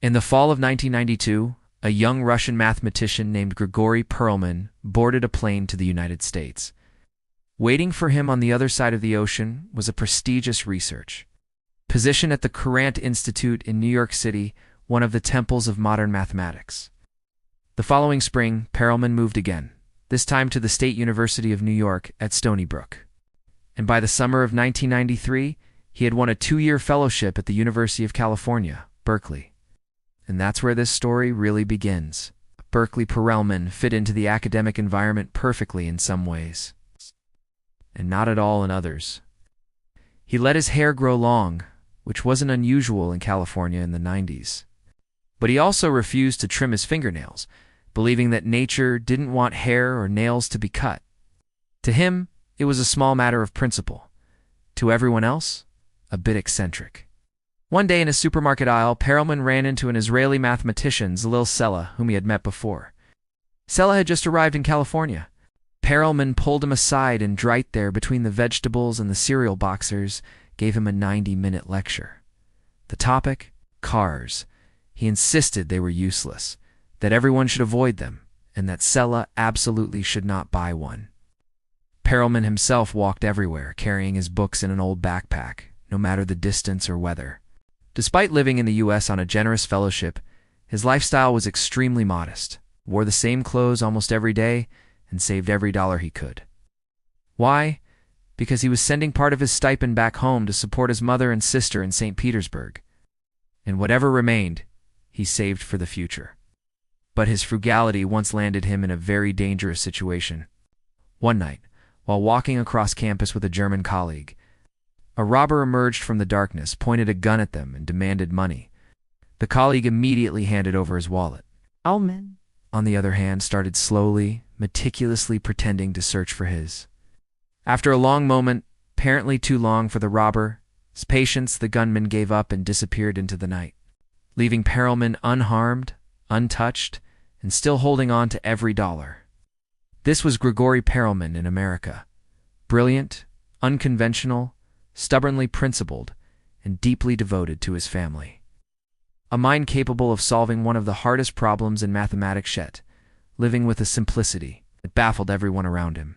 In the fall of 1992, a young Russian mathematician named Grigori Perelman boarded a plane to the United States. Waiting for him on the other side of the ocean was a prestigious research position at the Courant Institute in New York City, one of the temples of modern mathematics. The following spring, Perelman moved again, this time to the State University of New York at Stony Brook. And by the summer of 1993, he had won a 2-year fellowship at the University of California, Berkeley. And that's where this story really begins. Grigori Perelman fit into the academic environment perfectly in some ways, and not at all in others. He let his hair grow long, which wasn't unusual in California in the 90s. But he also refused to trim his fingernails, believing that nature didn't want hair or nails to be cut. To him, it was a small matter of principle. To everyone else, a bit eccentric. One day in a supermarket aisle, Perelman ran into an Israeli mathematician, Zalil Sella, whom he had met before. Sella had just arrived in California. Perelman pulled him aside and right there between the vegetables and the cereal boxers gave him a 90-minute lecture. The topic? Cars. He insisted they were useless, that everyone should avoid them, and that Sella absolutely should not buy one. Perelman himself walked everywhere, carrying his books in an old backpack, no matter the distance or weather. Despite living in the U.S. on a generous fellowship, his lifestyle was extremely modest, wore the same clothes almost every day, and saved every dollar he could. Why? Because he was sending part of his stipend back home to support his mother and sister in St. Petersburg. And whatever remained, he saved for the future. But his frugality once landed him in a very dangerous situation. One night, while walking across campus with a German colleague, a robber emerged from the darkness, pointed a gun at them, and demanded money. The colleague immediately handed over his wallet. Alman, On the other hand, started slowly, meticulously pretending to search for his. After a long moment, apparently too long for the robber's patience, the gunman gave up and disappeared into the night, leaving Perelman unharmed, untouched, and still holding on to every dollar. This was Grigori Perelman in America. Brilliant, unconventional, stubbornly principled, and deeply devoted to his family. A mind capable of solving one of the hardest problems in mathematics yet, living with a simplicity that baffled everyone around him.